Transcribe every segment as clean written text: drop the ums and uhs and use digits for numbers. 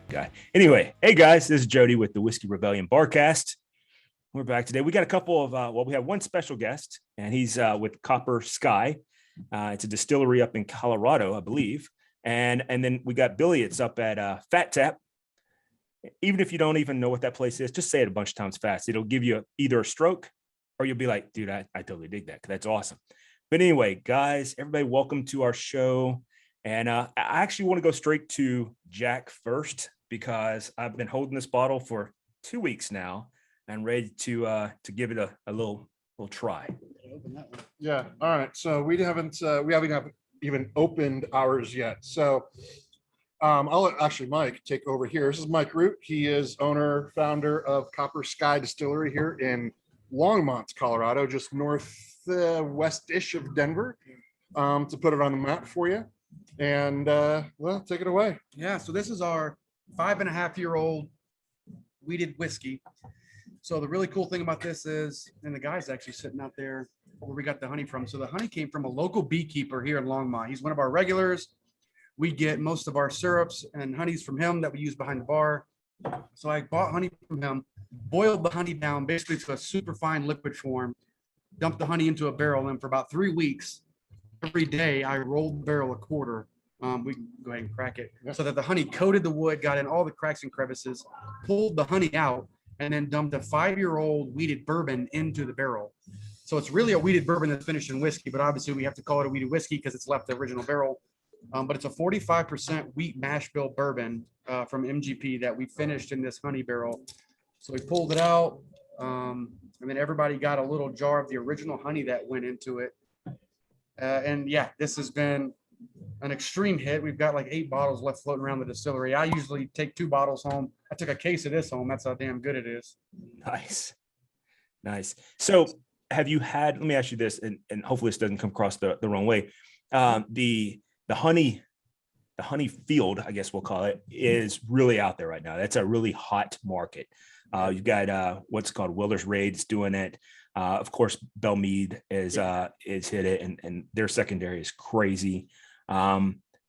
guy. Anyway, hey guys, this is Jody with the Whiskey Rebellion Barcast. We're back today. We got a couple of we have one special guest, and he's with Copper Sky. It's a distillery up in Colorado, I believe. And then we got Billy. It's up at Fat Tap. Even if you don't even know what that place is, just say it a bunch of times fast. It'll give you either a stroke, or you'll be like, dude, I totally dig that. That's awesome. But anyway, guys, everybody, welcome to our show. And I actually want to go straight to Jack first, because I've been holding this bottle for 2 weeks now and ready to give it a little try. Yeah. All right. So we haven't even opened ours yet. So I'll let actually Mike take over here. This is Mike Root. He is owner, founder of Copper Sky Distillery here in Longmont, Colorado, just northwest-ish of Denver, to put it on the map for you. And well, take it away. Yeah, so this is our 5.5-year-old wheated whiskey. So the really cool thing about this is, and the guy's actually sitting out there where we got the honey from. So the honey came from a local beekeeper here in Longmont. He's one of our regulars. We get most of our syrups and honeys from him that we use behind the bar. So I bought honey from him, boiled the honey down basically to a super fine liquid form, dumped the honey into a barrel, and for about 3 weeks, every day I rolled the barrel a quarter. We can go ahead and crack it so that the honey coated the wood, got in all the cracks and crevices, pulled the honey out, and then dumped a 5-year-old wheated bourbon into the barrel. So it's really a wheated bourbon that's finished in whiskey, but obviously we have to call it a wheated whiskey because it's left the original barrel. But it's a 45% wheat mash bill bourbon from MGP that we finished in this honey barrel. So we pulled it out, and then everybody got a little jar of the original honey that went into it. And yeah, this has been an extreme hit. We've got like 8 bottles left floating around the distillery. I usually take 2 bottles home. I took a case of this home. That's how damn good it is. Nice. So have you had, let me ask you this, and hopefully this doesn't come across the wrong way. The honey field, I guess we'll call it, is really out there right now. That's a really hot market. You've got what's called Willer's Raids doing it. Of course, Belle Meade is hit it, and their secondary is crazy.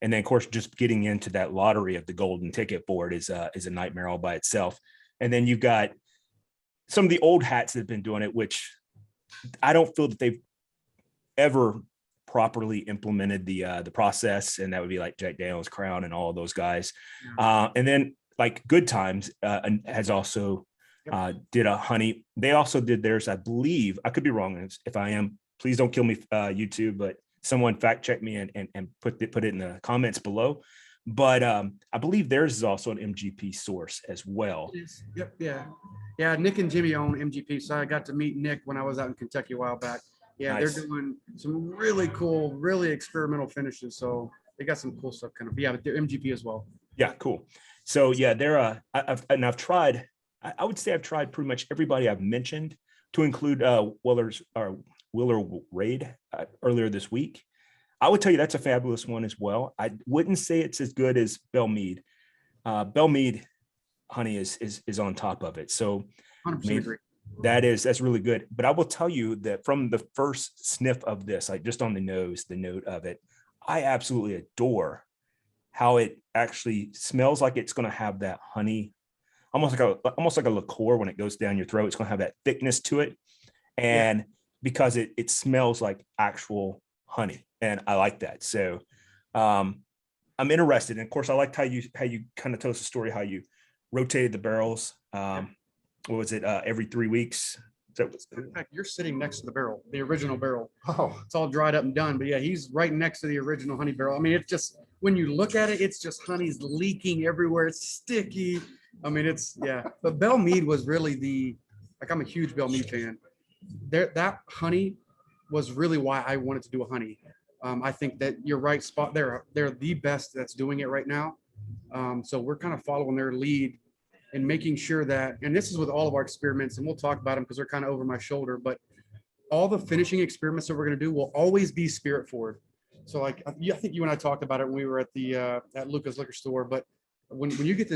And then, of course, just getting into that lottery of the golden ticket board is a nightmare all by itself. And then you've got some of the old hats that have been doing it, which I don't feel that they've ever properly implemented the process, and that would be like Jack Daniel's, Crown, and all of those guys. And then like Good Times has also did a honey. They also did theirs, I believe. I could be wrong. If I am, please don't kill me, YouTube, but someone fact check me and put it in the comments below. But I believe theirs is also an MGP source as well. Yep. Yeah. Nick and Jimmy own MGP. So I got to meet Nick when I was out in Kentucky a while back. Yeah, nice. They're doing some really cool, really experimental finishes. So they got some cool stuff kind of. Yeah, but they're MGP as well. Yeah, cool. So yeah, they're I've tried. I would say I've tried pretty much everybody I've mentioned, to include Willer Raid earlier this week. I would tell you that's a fabulous one as well. I wouldn't say it's as good as Belle Meade. Belle Meade honey is on top of it. So 100% agree. That's really good. But I will tell you that from the first sniff of this, like just on the nose, the note of it, I absolutely adore how it actually smells like it's going to have that honey, almost like a liqueur when it goes down your throat. It's going to have that thickness to it, and because it smells like actual honey, and I like that. So I'm interested, and of course I liked how you kind of told us the story, how you rotated the barrels. What was it, every 3 weeks? So in fact, you're sitting next to the barrel, the original barrel. Oh, it's all dried up and done, but yeah, he's right next to the original honey barrel. I mean, it's just, when you look at it, it's just honey's leaking everywhere. It's sticky. I mean, but Belle Meade was really I'm a huge Belle Meade fan. That honey was really why I wanted to do a honey. I think that you're right spot. They're the best that's doing it right now. So we're kind of following their lead and making sure that, and this is with all of our experiments, and we'll talk about them because they're kind of over my shoulder, but all the finishing experiments that we're going to do will always be spirit forward. So like, I think you and I talked about it when we were at the at Luca's liquor store, but when you get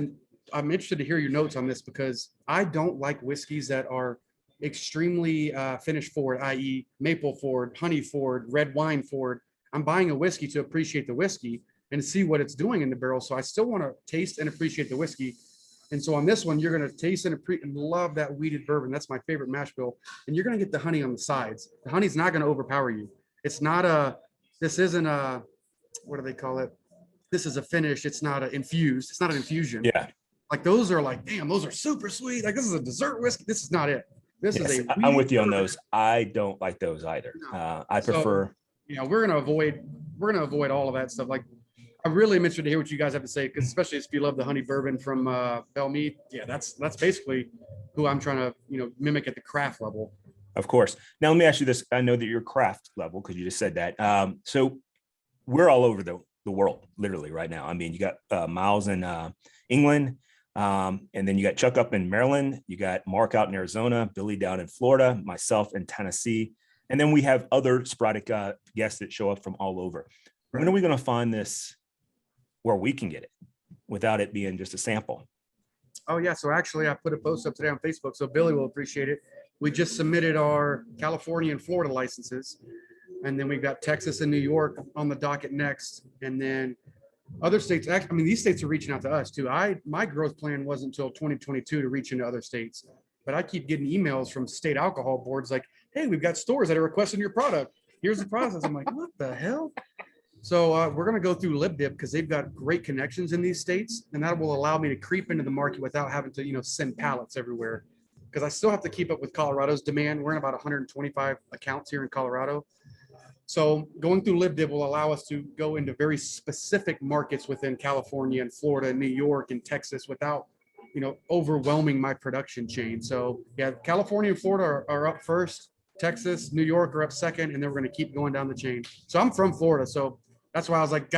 I'm interested to hear your notes on this, because I don't like whiskeys that are extremely finish forward, i.e. maple forward, honey forward, red wine forward. I'm buying a whiskey to appreciate the whiskey. and see what it's doing in the barrel. So I still want to taste and appreciate the whiskey. And so on this one, you're going to taste and love that weeded bourbon. That's my favorite mash bill. And you're going to get the honey on the sides. The honey's not going to overpower you. It's not this isn't a, what do they call it? This is a finish. It's not an infused. It's not an infusion. Yeah. Like those are like, damn, those are super sweet. Like this is a dessert whiskey. This is not it. This Yes, is a I'm with you on bourbon. those. I don't like those either. I So, prefer. We're gonna avoid all of that stuff. Like I really am interested to hear what you guys have to say, because especially if you love the honey bourbon from Belmead. Yeah, that's basically who I'm trying to, mimic at the craft level. Of course. Now, let me ask you this. I know that you're craft level because you just said that. So we're all over the world, literally right now. I mean, you got Miles in England, and then you got Chuck up in Maryland. You got Mark out in Arizona, Billy down in Florida, myself in Tennessee. And then we have other sporadic guests that show up from all over. When are we going to find this where we can get it without it being just a sample? Oh yeah. So actually I put a post up today on Facebook, so Billy will appreciate it. We just submitted our California and Florida licenses. And then we've got Texas and New York on the docket next. And then other states, actually, I mean, these states are reaching out to us too. My growth plan wasn't until 2022 to reach into other states, but I keep getting emails from state alcohol boards like, hey, we've got stores that are requesting your product. Here's the process. I'm like, what the hell? So we're going to go through LibDip because they've got great connections in these states, and that will allow me to creep into the market without having to, send pallets everywhere. Because I still have to keep up with Colorado's demand. We're in about 125 accounts here in Colorado. So going through LibDip will allow us to go into very specific markets within California and Florida and New York and Texas without, overwhelming my production chain. So yeah, California and Florida are up first. Texas, New York are up second, and then we're going to keep going down the chain. So I'm from Florida, so that's why I was like,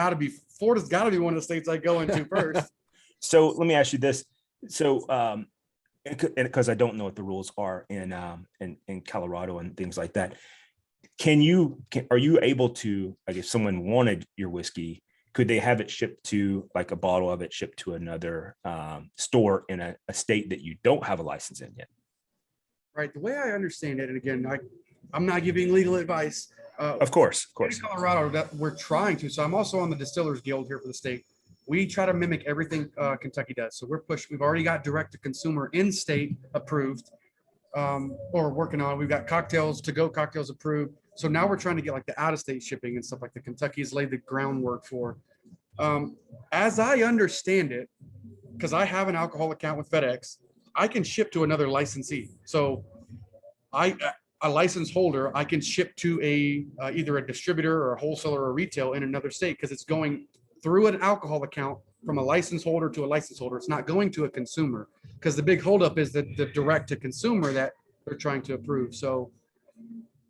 Florida's got to be one of the states I go into first. So let me ask you this. So, because I don't know what the rules are in Colorado and things like that, are you able to, like, if someone wanted your whiskey, could they have it shipped to, like, a bottle of it shipped to another store in a state that you don't have a license in yet? Right. The way I understand it, and again, I'm not giving legal advice. Of course. In Colorado, that we're trying to. So I'm also on the Distillers Guild here for the state. We try to mimic everything Kentucky does. So we've already got direct to consumer in state approved, or working on. We've got to-go cocktails approved. So now we're trying to get like the out-of-state shipping and stuff like the Kentucky's laid the groundwork for. As I understand it, because I have an alcohol account with FedEx, I can ship to another licensee. So a license holder, I can ship to either a distributor or a wholesaler or retail in another state, because it's going through an alcohol account from a license holder to a license holder. It's not going to a consumer, because the big holdup is the direct to consumer that they're trying to approve. So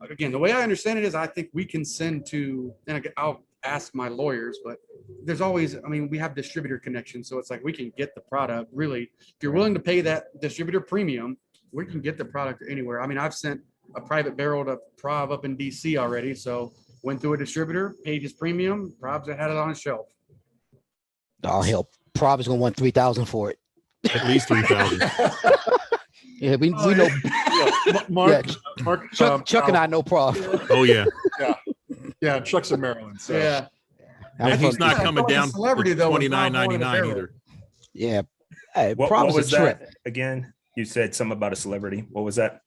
again, the way I understand it is I think we can send to, and I'll ask my lawyers, but there's always, we have distributor connections. So it's like we can get the product really, if you're willing to pay that distributor premium, we can get the product anywhere. I've sent a private barrel to Prov up in DC already. So went through a distributor, paid his premium. Prov's had it on his shelf. Oh, hell. Prov is going to want 3,000 for it. At least 3,000. Yeah, we know. Yeah, Mark, Chuck and I know Prov. Oh, yeah. Yeah, Chuck's in Maryland. So. Yeah. And he's not coming thought the down celebrity, to though, was not $29.99 barrel. either. Yeah. Hey, What Prov was is a trip. that again? You said something about a celebrity. What was that?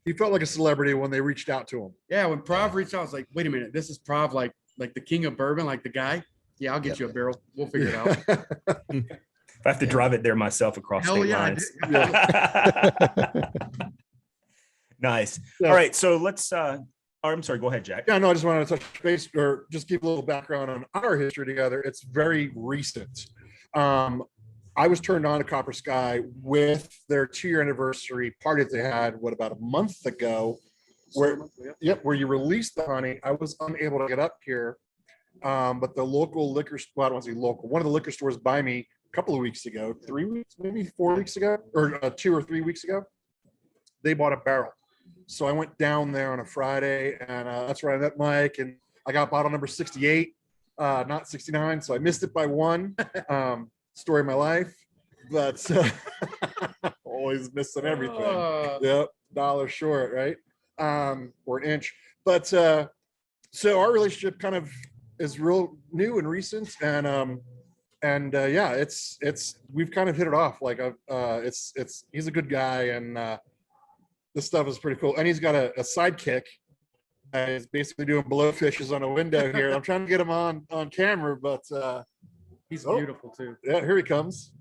He felt like a celebrity when they reached out to him. Yeah, when Prov reached out, I was like, wait a minute, this is Prov, like the king of bourbon, like the guy. Yeah, I'll get you a barrel. We'll figure it out. If I have to drive it there myself across Hell state yeah, lines. Yeah. Nice. Yeah. All right. So let's I'm sorry, go ahead, Jack. Yeah, no, I just wanted to touch base or just give a little background on our history together. It's very recent. I was turned on to Copper Sky with their 2-year anniversary party that they had, about a month ago, where you released the honey. I was unable to get up here, but the local liquor, well, I don't want to say local, one of the liquor stores by me a couple of weeks ago, 3 weeks, maybe 4 weeks ago, or 2 or 3 weeks ago, they bought a barrel. So I went down there on a Friday, and that's where I met Mike, and I got bottle number 68, not 69. So I missed it by one. Story of my life, but always missing everything. Yep, $1 short, right? Or an inch. But so our relationship kind of is real new and recent, and yeah, it's we've kind of hit it off. Like he's a good guy, and this stuff is pretty cool. And he's got a sidekick that is basically doing blowfishes on a window here. I'm trying to get him on camera, but He's beautiful too. yeah, here he comes.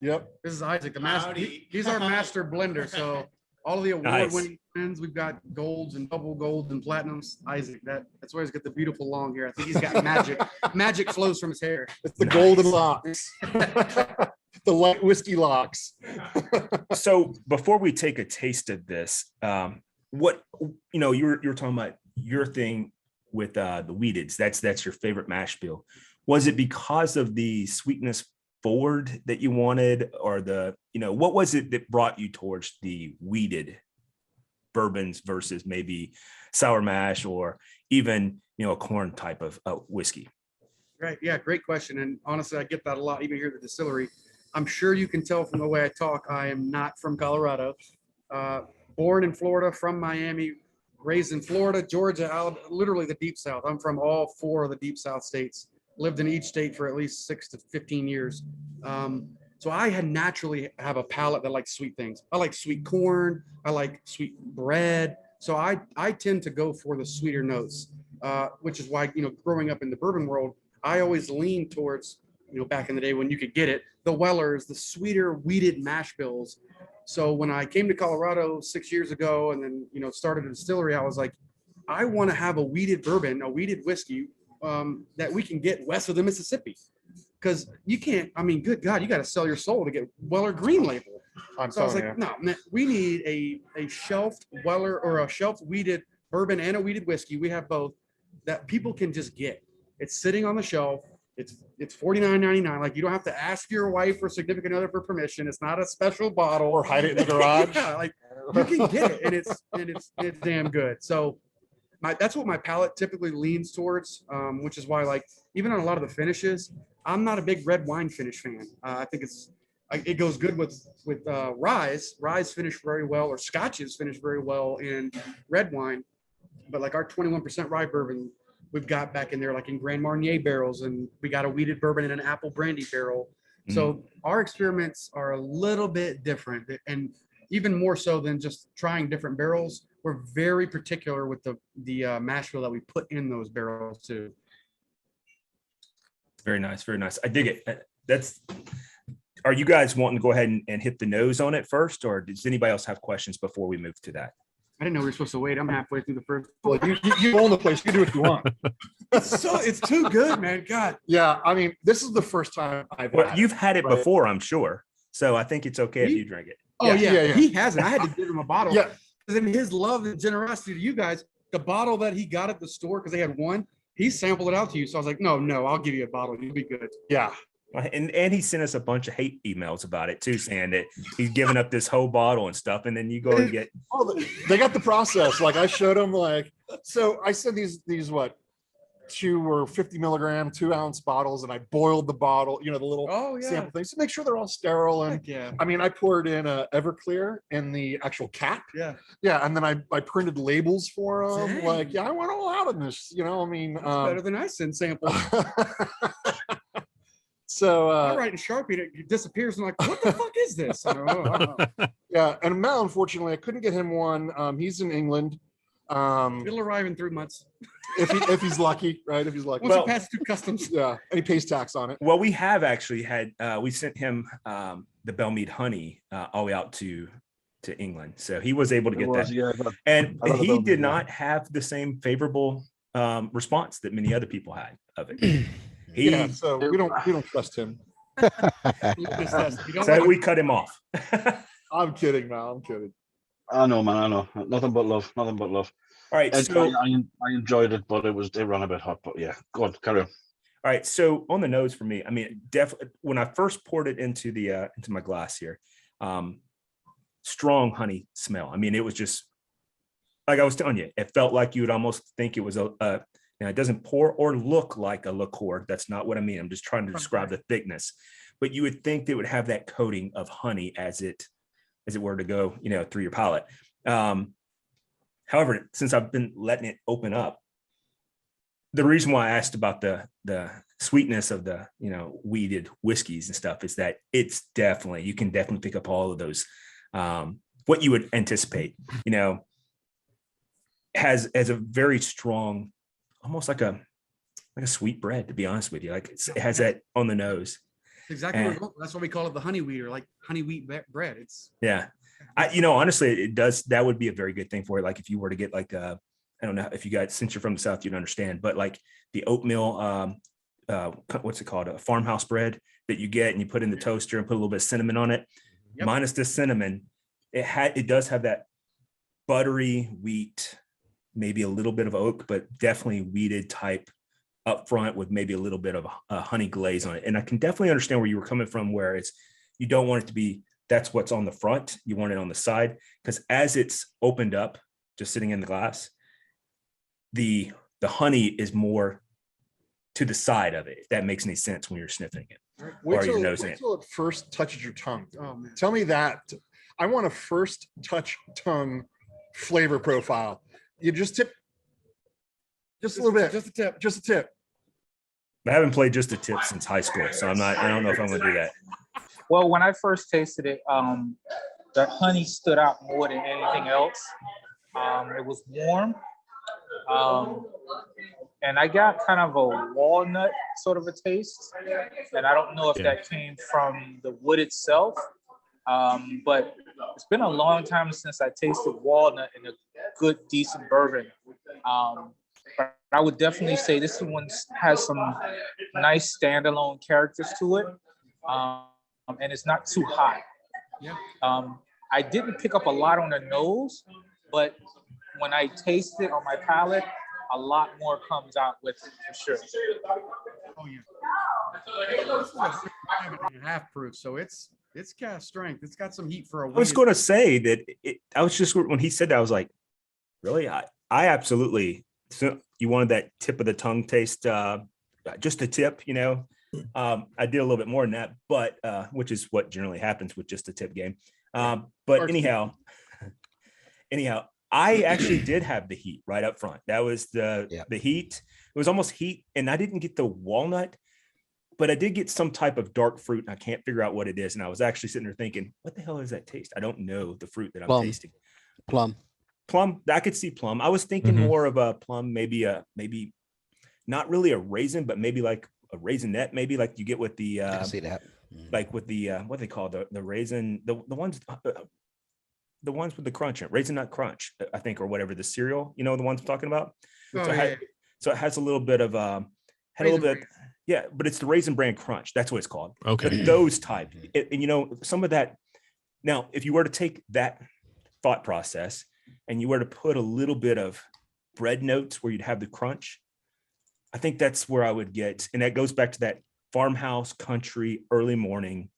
Yep. This is Isaac, the master. He's our master blender. So all of the award-winning blends, we've got golds and double golds and platinums. Isaac, that's why he's got the beautiful long hair. I think he's got magic. Magic flows from his hair. It's the golden locks. The light whiskey locks. So before we take a taste of this, what you're talking about your thing with the weededs. That's your favorite mash bill. Was it because of the sweetness forward that you wanted, or what was it that brought you towards the weeded bourbons versus maybe sour mash or even a corn type of whiskey? Right. Yeah. Great question. And honestly, I get that a lot, even here at the distillery. I'm sure you can tell from the way I talk, I am not from Colorado. Born in Florida, from Miami, raised in Florida, Georgia, Alabama, literally the deep South. I'm from all 4 of the deep South states. Lived in each state for at least 6 to 15 years. So I had naturally have a palate that likes sweet things. I like sweet corn. I like sweet bread. So I tend to go for the sweeter notes, which is why, growing up in the bourbon world, I always leaned towards, back in the day when you could get it, the Wellers, the sweeter weeded mash bills. So when I came to Colorado 6 years ago and then, started a distillery, I was like, I want to have a weeded bourbon, a weeded whiskey that we can get west of the Mississippi. Because you can't, good God, you got to sell your soul to get Weller Green Label. So I was like, no, man, we need a shelfed Weller or a shelf weeded bourbon and a weeded whiskey. We have both that people can just get. It's sitting on the shelf. It's $49.99. Like, you don't have to ask your wife or significant other for permission. It's not a special bottle Or hide it in the garage. Yeah, like you can get it, and it's damn good. So that's what my palate typically leans towards, which is why, like, even on a lot of the finishes, I'm not a big red wine finish fan. I think it goes good with rye. Rye's finish very well, or scotches finish very well in red wine. But like our 21% rye bourbon, we've got back in there, like in Grand Marnier barrels, and we got a weeded bourbon in an apple brandy barrel. So our experiments are a little bit different, and even more so than just trying different barrels. We're very particular with the mash bill that we put in those barrels too. Very nice, very nice. I dig it. Are you guys wanting to go ahead and hit the nose on it first, or does anybody else have questions before we move to that? I didn't know we were supposed to wait. I'm halfway through the first. Well, you own the place. You can do what you want. It's too good, man. God. Yeah, this is the first time You've had it before, I'm sure. So I think it's okay if you drink it. Oh yeah. Yeah. He hasn't. I had to give him a bottle. Yeah. Because in his love and generosity to you guys, the bottle that he got at the store, because they had one, he sampled it out to you. So I was like, no, I'll give you a bottle. You'll be good. Yeah. And he sent us a bunch of hate emails about it too, saying that he's giving up this whole bottle and stuff. And then you go and get. Oh, they got the process. Like, I showed them, so I said these what, 2 or 50 milligram 2-ounce bottles, and I boiled the bottle, the little sample things to make sure they're all sterile. And yeah. I poured in Everclear in the actual cap. Yeah. Yeah. And then I printed labels for them. Dang. Like, I went all out in this, That's better than I send sample. So I write in Sharpie and it disappears. I'm like, what the fuck is this? I don't know. Yeah, and Mel, unfortunately, I couldn't get him one. He's in England. It'll arrive in 3 months. If he's lucky, right? If he's lucky. Once it passes through customs. Yeah, and he pays tax on it. Well, we have actually had we sent him the Bellmead honey all the way out to England, so he was able to get that. Yeah, and he did not have the same favorable response that many other people had of it. So we don't trust him. So we cut him off. I'm kidding, Mal. I'm kidding. I know, man. I know. Nothing but love. Nothing but love. All right. So I enjoyed it, but it ran a bit hot. But yeah, go on, carry on. All right. So on the nose for me, definitely when I first poured it into my glass here, strong honey smell. It was just like I was telling you, it felt like you would almost think it was now it doesn't pour or look like a liqueur. That's not what I mean. I'm just trying to describe the thickness, but you would think they would have that coating of honey as it were to go, through your palate. However, since I've been letting it open up, the reason why I asked about the sweetness of the, weeded whiskeys and stuff is that you can definitely pick up all of those, what you would anticipate, has a very strong, almost like a sweet bread, to be honest with you. Like it has that on the nose. Exactly. That's why we call it the honey wheat, or like honey wheat bread. It's honestly, it does. That would be a very good thing for it. Like if you were to get like I don't know if you guys, since you're from the South, you'd understand, but like the oatmeal, what's it called? A farmhouse bread that you get and you put in the toaster and put a little bit of cinnamon on it. Yep. Minus the cinnamon, it does have that buttery wheat, maybe a little bit of oak, but definitely wheated type up front with maybe a little bit of a honey glaze on it. And I can definitely understand where you were coming from, where you don't want it to be, that's what's on the front. You want it on the side, because as it's opened up, just sitting in the glass, the honey is more to the side of it, if that makes any sense when you're sniffing it. Wait or you're till, nosing wait it. till it first touches your tongue. oh man. Tell me that. I want a first touch tongue flavor profile. You just tip just a little bit, Just a tip. just a tip. I haven't played just a tip since high school, so I don't know if I'm gonna do that. Well, when I first tasted it, the honey stood out more than anything else. It was warm. And I got kind of a walnut sort of a taste. And I don't know if that came from the wood itself. But it's been a long time since I tasted walnut in a good, decent bourbon. But I would definitely say this one has some nice standalone characters to it. And it's not too hot. Yeah. I didn't pick up a lot on the nose, but when I taste it on my palate, a lot more comes out with it for sure. Oh yeah. This is a 5.5 proof, so it's cast strength. It's got some heat for a I was weighted- going to say that I was just, when he said that, I was like, really? I absolutely. So you wanted that tip of the tongue taste, just a tip, I did a little bit more than that, but which is what generally happens with just a tip game. But anyhow, I actually did have the heat right up front. That was the heat. It was almost heat, and I didn't get the walnut, but I did get some type of dark fruit, and I can't figure out what it is. And I was actually sitting there thinking, what the hell is that taste? I don't know the fruit that I'm tasting. Plum. I could see plum. I was thinking more of a plum, maybe not really a raisin, but maybe like a raisinette, maybe like you get with the I can see that. like with the what they call the raisin, the ones with the crunch in it, raisin nut crunch, I think, or whatever, the cereal, the ones I'm talking about. Oh, So it has a little bit of but it's the Raisin Bran Crunch. That's what it's called. Okay. But those type, and some of that. Now, if you were to take that thought process and you were to put a little bit of bread notes where you'd have the crunch, I think that's where I would get, and that goes back to that farmhouse country early morning.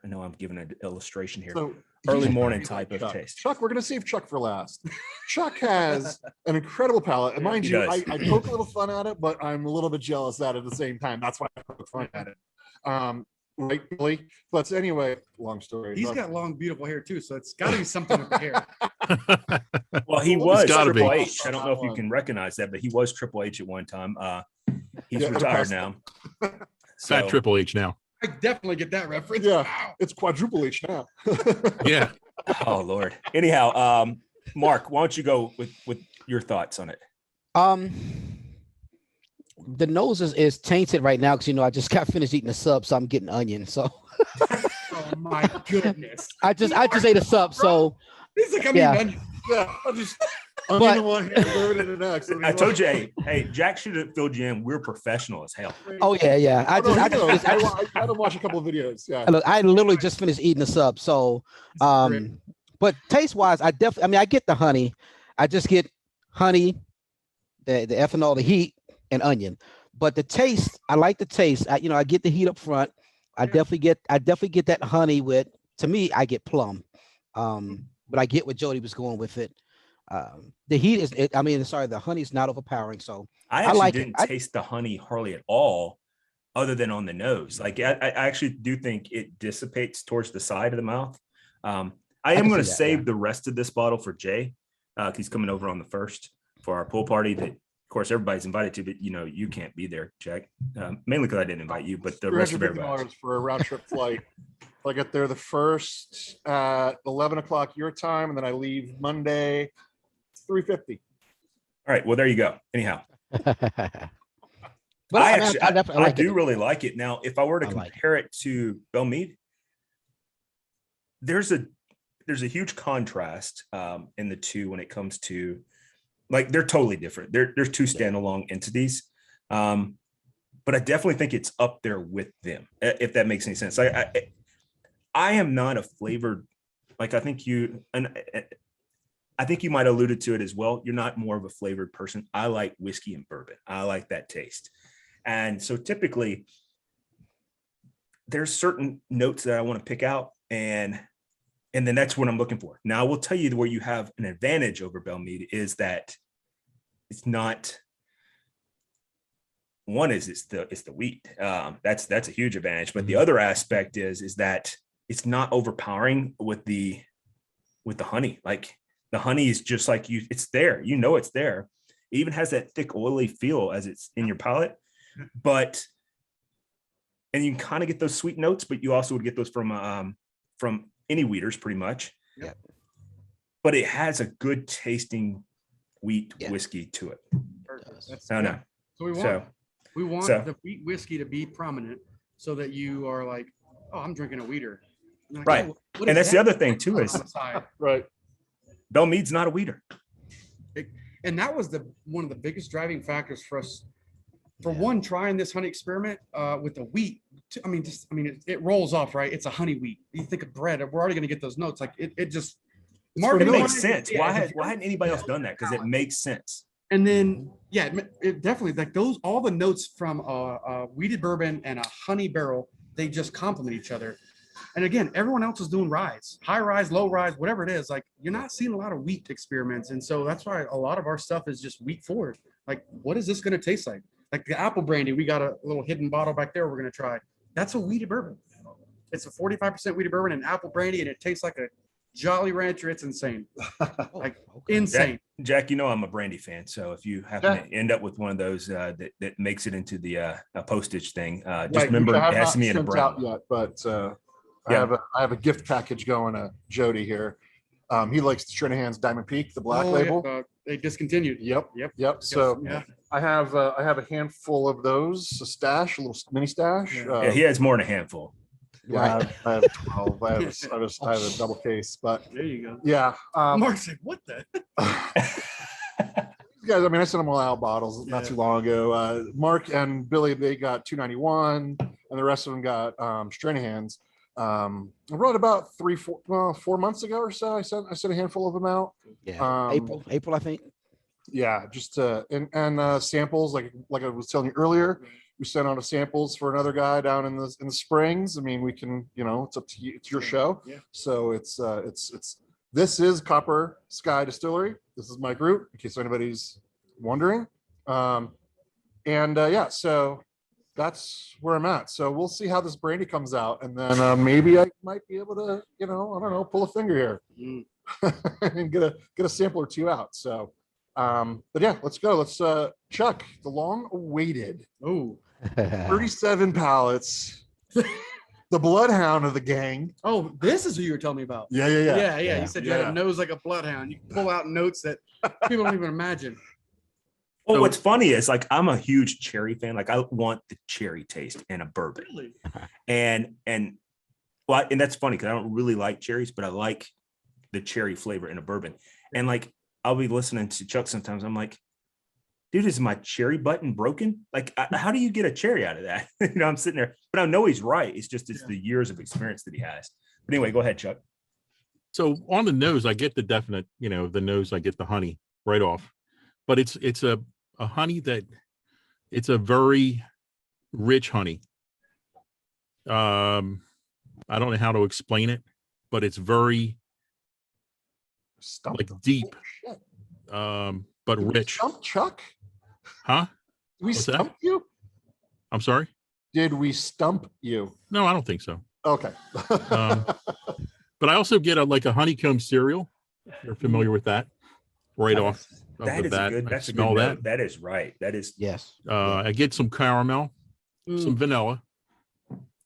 I know I'm giving an illustration here. So Early he's morning like type of Chuck. taste. Chuck, we're going to save Chuck for last. Chuck has an incredible palate. And mind He you, does. I poke a little fun at it, but I'm a little bit jealous at the same time. That's why I poke fun at it. Right, Billy? But anyway, long story. He's got long, beautiful hair too, so it's got to be something with the hair. Well, he It's was gotta Triple be. H. I don't know if you can recognize that, but he was Triple H at one time. He's Yeah, retired now. Fat Triple H now. I definitely get that reference. Yeah. Wow. It's quadruple H now. Yeah. Oh Lord. Anyhow, Mark, why don't you go with your thoughts on it? The nose is tainted right now because I just got finished eating a sub, so I'm getting onion. So Oh my goodness. I just ate a sub. So He's like, Yeah. Yeah, I'll just But- onion in one hand, bourbon in the next. I told you, hey, Jack should have filled you in. We're professional as hell. oh yeah. I had to watch a couple of videos. Yeah. look, I literally just finished eating a sub. So but taste wise, I get the honey. I just get honey, the ethanol, the heat, and onion. But the taste, I like the taste. I get the heat up front. I definitely get that honey with. To me, I get plum. But I get what Jody was going with it. The heat is. The honey's not overpowering. So I actually like it. didn't taste the honey hardly at all, other than on the nose. Like I actually do think it dissipates towards the side of the mouth. I am can going to see that, save the rest of this bottle for Jay. He's coming over on the first for our pool party. That of course, everybody's invited to, but you can't be there, Jack. Mainly because I didn't invite you, but the rest of everybody. $350 for a round trip flight. If I get there the first at 11 o'clock your time, and then I leave Monday, $350. All right. Well, there you go. Anyhow, But I mean, actually, definitely I like do it. really like it. Now, if I were to I like compare it to Belmead, there's a huge contrast in the two when it comes to, like, they're totally different. There's two standalone entities. But I definitely think it's up there with them, if that makes any sense. I am not a flavored, like, I think you might have alluded to it as well. You're not more of a flavored person. I like whiskey and bourbon. I like that taste. And so typically there's certain notes that I want to pick out, and then that's what I'm looking for. Now I will tell you where you have an advantage over Belmead is that it's not, one is it's the wheat. That's a huge advantage. But the other aspect is that it's not overpowering with the honey. Like, the honey is just like it's there. It's there. It even has that thick, oily feel as it's in your palate. And you can kind of get those sweet notes, but you also would get those from any wheaters pretty much. Yeah. But it has a good tasting wheat whiskey to it. That's, I don't know. So we want So- the wheat whiskey to be prominent so that you are like, oh, I'm drinking a wheater. Like, Right. oh, what And is that's the that other thing too, is on the side? Right. Belmead's not a wheater. And that was one of the biggest driving factors for us. For one, trying this honey experiment with the wheat. It rolls off, right? It's a honey wheat. You think of bread, we're already going to get those notes. Like it just. for It milk. makes sense. Yeah, Why hadn't anybody else done that? Because it makes sense. And then, yeah, it definitely, like all the notes from a wheated bourbon and a honey barrel, they just complement each other. And again, everyone else is doing rise, high rise, low rise, whatever it is. Like, you're not seeing a lot of wheat experiments. And so that's why a lot of our stuff is just wheat forward. Like, what is this going to taste like? Like the apple brandy, we got a little hidden bottle back there we're going to try. That's a wheated bourbon. It's a 45% wheated bourbon and apple brandy, and it tastes like a Jolly Rancher. It's insane. Like, insane. Jack, I'm a brandy fan. So if you happen to end up with one of those that makes it into the a postage thing, just remember it has to be in a brown. Out yet, but I have a gift package going to Jody here. He likes the Stranahan's Diamond Peak, the black label. Yeah, they discontinued. Yep. So Yeah. I have a handful of those, a stash, a little mini stash. Yeah, he has more than a handful. Yeah, I have 12. I have a double case, but There you go. yeah. Mark's like, what the? Guys, I sent them all out bottles not too long ago. Mark and Billy, they got 291, and the rest of them got Stranahan's. I wrote about 4 months ago or so. I sent a handful of them out. Yeah. April, I think. Yeah, just and samples like I was telling you earlier. We sent out samples for another guy down in the Springs. We can, it's up to you. It's your show. Yeah. So this is Copper Sky Distillery. This is my group, in case anybody's wondering. So that's where I'm at. So we'll see how this brandy comes out, and then maybe I might be able to, I don't know, pull a finger here and get a sample or two out. So, but yeah, let's go. Let's Chuck, the long-awaited 37 pallets, the bloodhound of the gang. Oh, this is who you were telling me about. Yeah. You said you had a nose like a bloodhound. You pull out notes that people don't even imagine. Well, what's funny is, like, I'm a huge cherry fan. Like, I want the cherry taste in a bourbon. Really? And that's funny because I don't really like cherries, but I like the cherry flavor in a bourbon. And like, I'll be listening to Chuck sometimes. I'm like, dude, is my cherry button broken? Like, how do you get a cherry out of that? I'm sitting there, but I know he's right. It's the years of experience that he has. But anyway, go ahead, Chuck. So on the nose, I get the definite, the nose, I get the honey right off, but it's a honey that it's a very rich honey. I don't know how to explain it, but it's very deep, but rich. Stump Chuck? Huh? Did we What's stump that? you? I'm sorry? Did we stump you? No, I don't think so. Okay. But I also get a honeycomb cereal. You're familiar with that? Right off. of That the is a bat. good. I That's a smell good that. note. That is right. That is Yes. I get some caramel, some vanilla,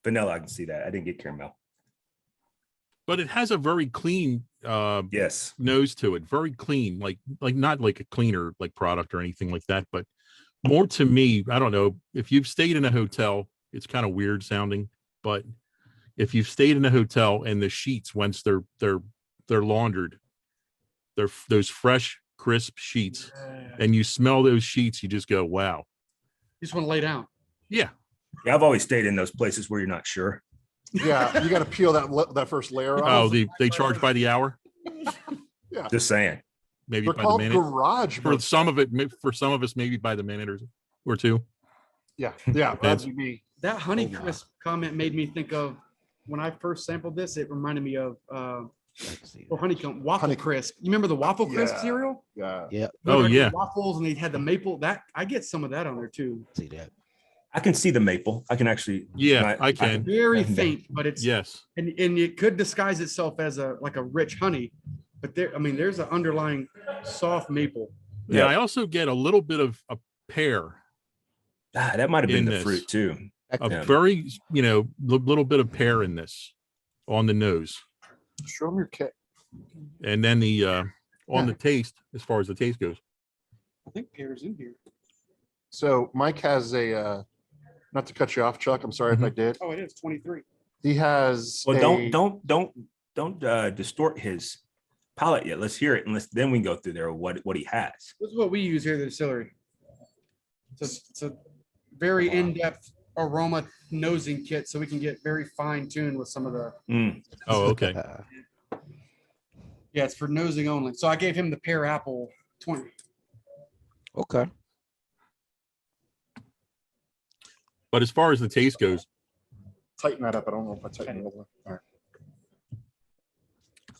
vanilla. I can see that. I didn't get caramel. but it has a very clean Yes. nose to it. Very clean, like not like a cleaner like product or anything like that, but more to me. I don't know if you've stayed in a hotel. It's kind of weird sounding, but if you've stayed in a hotel and the sheets, once they're laundered, they're those fresh, crisp sheets, and you smell those sheets, you just go, wow. You just want to lay down. Yeah. Yeah, I've always stayed in those places where you're not sure. Yeah, you got to peel that first layer off. Oh, they charge by the hour, Yeah, Just saying. maybe they're by the called minute. garage. For some of it, for some of us, maybe by the minute or two. Yeah, that'd be me. That honey Oh, my. crisp comment made me think of when I first sampled this. It reminded me of honeycomb waffle Honey- crisp. You remember the waffle crisp Yeah. cereal? Yeah, Yeah. They're Oh, like yeah. waffles, and they had the maple. That I get some of that on there too. See that. I can see the maple. I can actually. Yeah, I can. Very faint, but it's Yes. and it could disguise itself as a rich honey, but there's an underlying soft maple. Yeah. Yeah. I also get a little bit of a pear, That might have been in the this. fruit too. a Yeah. very, little bit of pear in this on the nose. show them your kit. And then on the taste, as far as the taste goes. I think pear's in here. So Mike has a. Not to cut you off, Chuck. I'm sorry if I did. Oh, it is 23. He has. Well, a- don't distort his palate yet. Let's hear it, and then we can go through there what he has. This is what we use here at the distillery. It's a very in-depth aroma nosing kit, so we can get very fine-tuned with some of the. Oh, okay. Yeah, it's for nosing only. So I gave him the pear apple 20. Okay. But as far as the taste goes, Tighten that up. I don't know if I tighten it over. All right.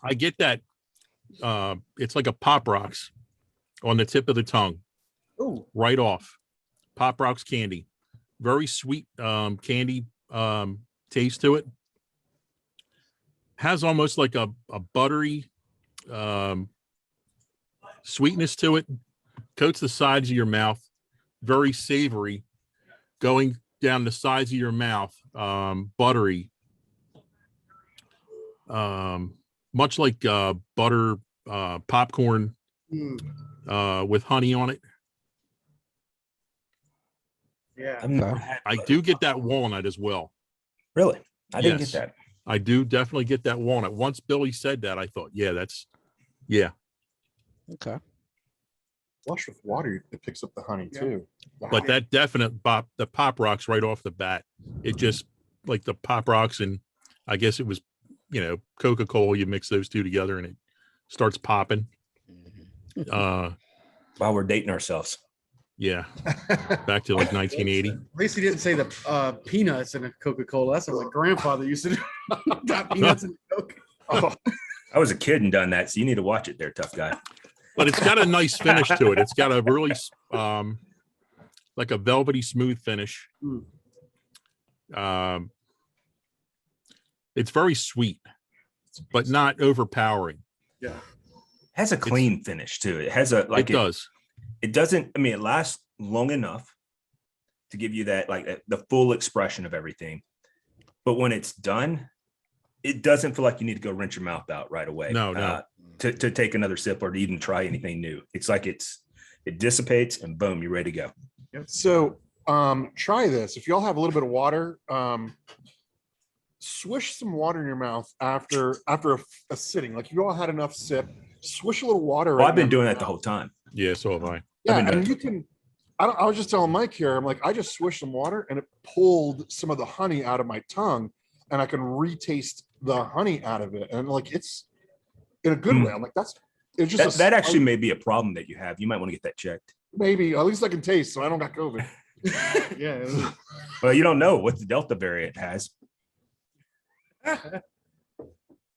I get that it's like a Pop Rocks on the tip of the tongue, Ooh, right off. Pop Rocks candy, very sweet candy taste to it. Has almost like a buttery sweetness to it. Coats the sides of your mouth, very savory, going down the sides of your mouth, buttery, much like butter popcorn with honey on it. yeah. I've never had I butter do get that popcorn. walnut as well. Really, I didn't Yes. get that. I do definitely get that walnut. Once Billy said that, I thought, yeah. Okay. Flush with water, it picks up the honey too. But that definite the Pop Rocks right off the bat, it just like the Pop Rocks, and I guess it was, Coca-Cola, you mix those two together and it starts popping. While we're dating ourselves. Yeah. Back to like 1980. At least he didn't say the peanuts in a Coca-Cola. That's what my grandfather used to do. Got peanuts in a Coke. Oh, I was a kid and done that, so you need to watch it there, tough guy. But it's got a nice finish to it. It's got a really like a velvety smooth finish. It's very sweet, but not overpowering. Yeah. Has a clean finish too. It has a like it does. It doesn't. I mean, it lasts long enough to give you that the full expression of everything. But when it's done, it doesn't feel like you need to go rinse your mouth out right away. No. To take another sip or to even try anything new. It's like it dissipates and boom, you're ready to go. so try this. If y'all have a little bit of water, swish some water in your mouth after a sitting. Like you all had enough sip, swish a little water. Well, right I've been in doing your that the mouth. whole time. Yeah, so have I. Yeah, I've been and doing you can. I was just telling Mike here. I'm like, I just swished some water and it pulled some of the honey out of my tongue, and I can retaste the honey out of it, and like it's in a good way. I'm like, it's just That actually may be a problem that you have. You might want to get that checked. maybe at least I can taste, so I don't got COVID. Yeah. Well, you don't know what the Delta variant has.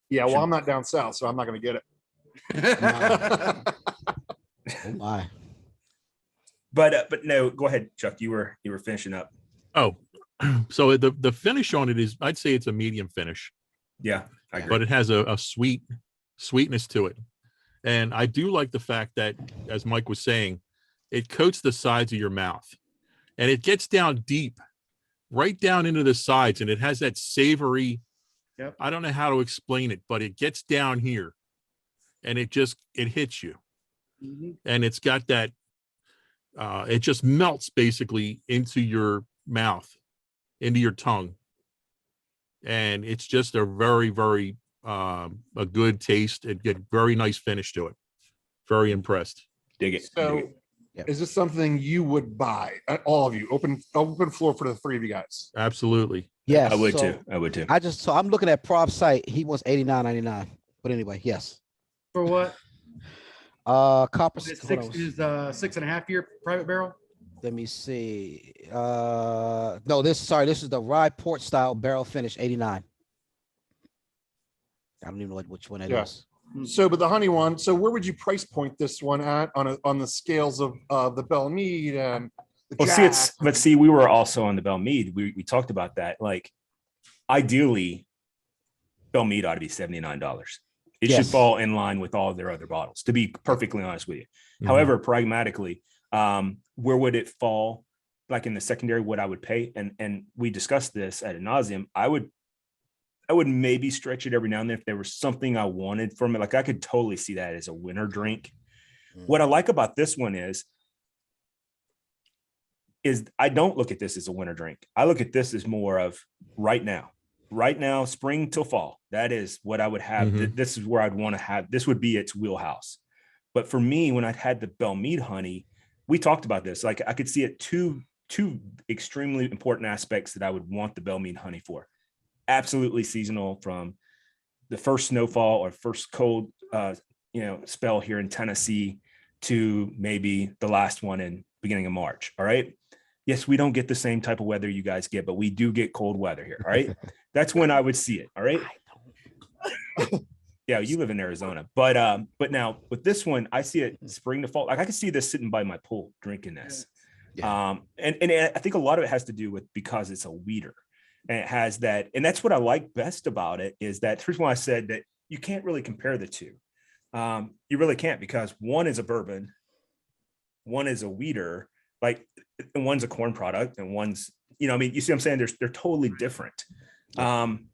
Yeah, well, I'm not down south, so I'm not going to get it. Oh my. But no, go ahead, Chuck. You were finishing up. Oh, so the finish on it is, I'd say it's a medium finish, Yeah, I agree. but it has a sweetness to it. And I do like the fact that, as Mike was saying, it coats the sides of your mouth and it gets down deep, right down into the sides. And it has that savory, Yep. I don't know how to explain it, but it gets down here and it hits you. Mhm. And it's got that, it just melts basically into your mouth, into your tongue. And it's just a very, very, a good taste. It get very nice finish to it. Very impressed. Dig it. So dig it. Yep. is this something you would buy? All of you, open floor for the three of you guys. Absolutely. Yes. I would so too. I would too. so I'm looking at Prob's site. He wants $89.99. But anyway, yes. For what? Copper. Is hold on. 6.5 year private barrel? Let me see. No, this is the rye port style barrel finish 89. I don't even know which one it is. Yeah. So, but the honey one. So, where would you price point this one at on the scales of the Belle Meade and the Well, Jack? we were also on the Belle Meade. We talked about that. Like, ideally, Belle Meade ought to be $79. It should Yes. fall in line with all their other bottles, to be perfectly honest with you. Mhm. However, pragmatically, where would it fall? Like in the secondary, what I would pay, and we discussed this ad nauseum. I would maybe stretch it every now and then if there was something I wanted from it. Like I could totally see that as a winter drink. What I like about this one is I don't look at this as a winter drink. I look at this as more of right now, spring till fall. That is what I would have. Mhm. This is where I'd want to have, this would be its wheelhouse. But for me, when I'd had the Belle Meade honey, we talked about this. Like I could see it two extremely important aspects that I would want the Belle Meade honey for. Absolutely seasonal, from the first snowfall or first cold spell here in Tennessee to maybe the last one in beginning of March. All right. Yes, we don't get the same type of weather you guys get, but we do get cold weather here. All right. That's when I would see it. All right. Yeah, you live in Arizona, but now with this one, I see it spring to fall. Like I could see this sitting by my pool drinking this. Yeah. And I think a lot of it has to do with because it's a weeder. And it has that, and that's what I like best about it is that first one I said that you can't really compare the two. You really can't, because one is a bourbon, one is a weeder, like, and one's a corn product, and one's, you see what I'm saying? They're totally different. And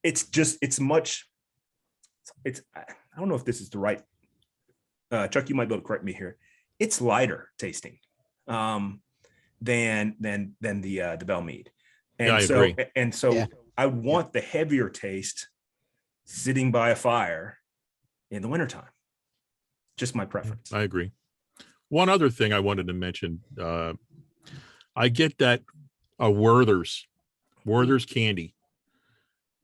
it's I don't know if this is the right, Chuck, you might be able to correct me here. It's lighter tasting. Than the Belle Meade. And Yeah, I agree. So I want the heavier taste sitting by a fire in the wintertime. Just my preference. I agree. One other thing I wanted to mention, I get that Werther's candy.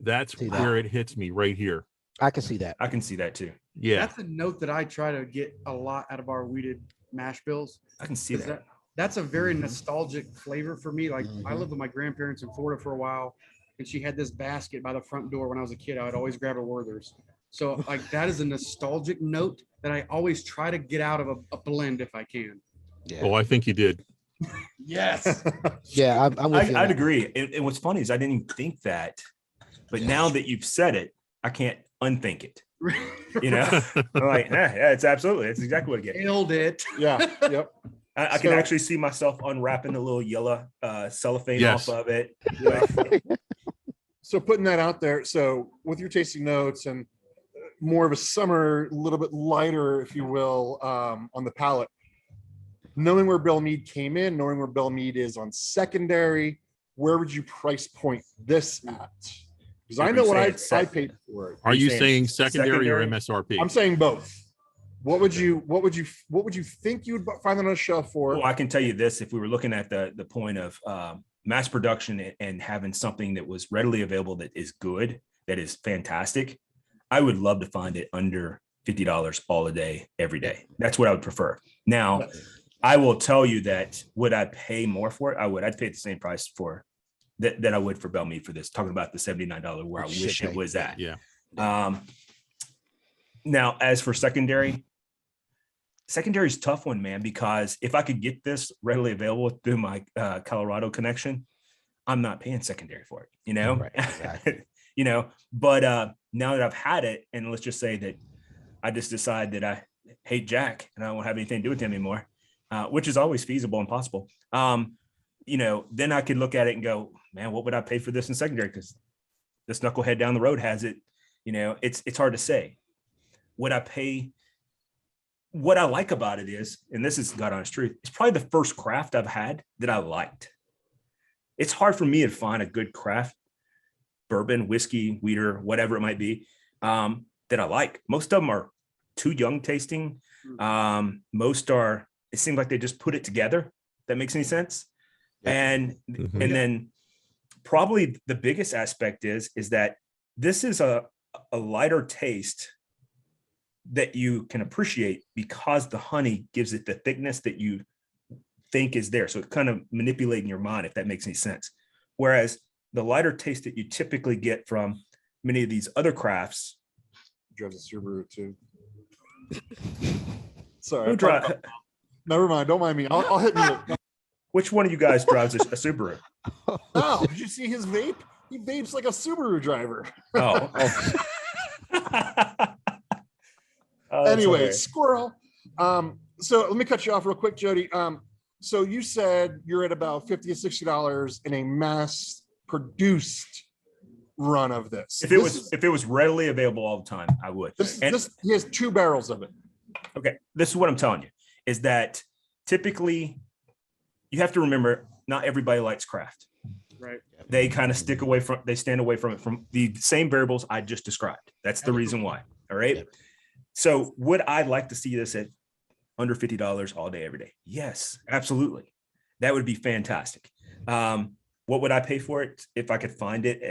That's See that. where it hits me right here. I can see that. I can see that too. Yeah. That's a note that I try to get a lot out of our weeded mash bills. I can see Is that. That's a very nostalgic flavor for me. Like I Mhm. lived with my grandparents in Florida for a while, and she had this basket by the front door when I was a kid. I would always grab a Werther's. So like that is a nostalgic note that I always try to get out of a blend if I can. Yeah. Oh, I think you did. Yes. Yeah, I'm with you. on I'd that. agree. And what's funny is I didn't even think that, but now that you've said it, I can't unthink it. I'm like, yeah, it's exactly what I get. Nailed it. Yeah. Yep. I can So- actually see myself unwrapping the little yellow cellophane Yes. off of it. So putting that out there. So with your tasting notes and more of a summer, a little bit lighter, if you will, on the palate, knowing where Belle Meade came in, knowing where Belle Meade is on secondary, where would you price point this at? Because I know what I paid for it. Are you saying saying secondary or secondary? MSRP? I'm saying both. What would you think you would find on a shelf for? Well, I can tell you this: if we were looking at the point of mass production and having something that was readily available, that is good, that is fantastic, I would love to find it under $50 all a day, every day. That's what I would prefer. Now, I will tell you that would I pay more for it? I would. I'd pay the same price for that I would for Belle Meade for this. Talking about the $79 where I You wish should it pay. was at. Yeah. Now, as for secondary is a tough one, man, because if I could get this readily available through my Colorado connection, I'm not paying secondary for it, Right, exactly. but now that I've had it, and let's just say that I just decide that I hate Jack and I won't have anything to do with him anymore, which is always feasible and possible. Then I could look at it and go, man, what would I pay for this in secondary? Because this knucklehead down the road has it. It's hard to say. Would I pay? What I like about it is, and this is God honest truth, it's probably the first craft I've had that I liked. It's hard for me to find a good craft bourbon, whiskey, weeder, whatever it might be, that I like. Most of them are too young tasting. Most are, it seems like they just put it together. If that makes any sense. Yeah. And then probably the biggest aspect is that this is a lighter taste that you can appreciate because the honey gives it the thickness that you think is there. So it's kind of manipulating your mind, if that makes any sense. Whereas the lighter taste that you typically get from many of these other crafts. Drives a Subaru too. Sorry. Who drive? Never mind. Don't mind me. I'll hit you. Which one of you guys drives a Subaru? Oh, did you see his vape? He vapes like a Subaru driver. Oh. Oh, Anyway, okay. squirrel. So let me cut you off real quick, Jody. So you said you're at about $50 to $60 in a mass produced run of this. If it was readily available all the time, I would. He has 2 barrels of it. Okay, this is what I'm telling you, is that typically you have to remember not everybody likes craft. Right. They kind of stand away from it from the same variables I just described. That's the reason why. All right. Yep. So would I like to see this at under $50 all day, every day? Yes, absolutely. That would be fantastic. What would I pay for it if I could find it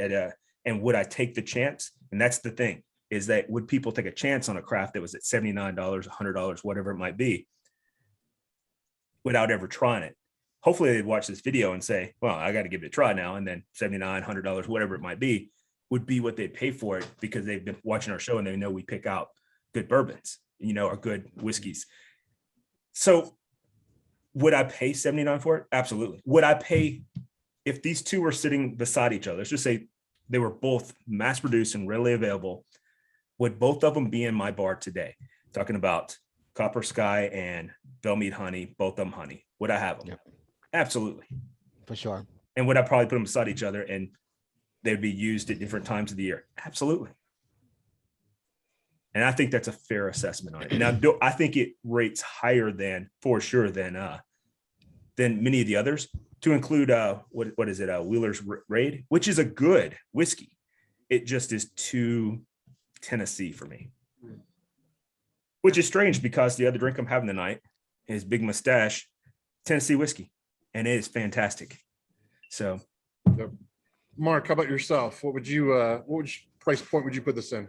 and would I take the chance? And that's the thing, is that would people take a chance on a craft that was at $79, $100, whatever it might be, without ever trying it? Hopefully they'd watch this video and say, well, I got to give it a try now. And then $79, $100, whatever it might be, would be what they'd pay for it because they've been watching our show and they know we pick out good bourbons, or good whiskeys. So would I pay $79 for it? Absolutely. Would I pay, if these two were sitting beside each other, let's just say they were both mass produced and readily available, would both of them be in my bar today? Talking about Copper Sky and Bellmead Honey, both of them honey. Would I have them? Yep. Absolutely. For sure. And would I probably put them beside each other and they'd be used at different times of the year? Absolutely. And I think that's a fair assessment on it. Now, I think it rates higher than, for sure, than many of the others, to include what is it? Wheeler's Raid, which is a good whiskey. It just is too Tennessee for me, which is strange because the other drink I'm having tonight is Big Mustache Tennessee whiskey, and it is fantastic. So, Mark, how about yourself? What would you price point would you put this in?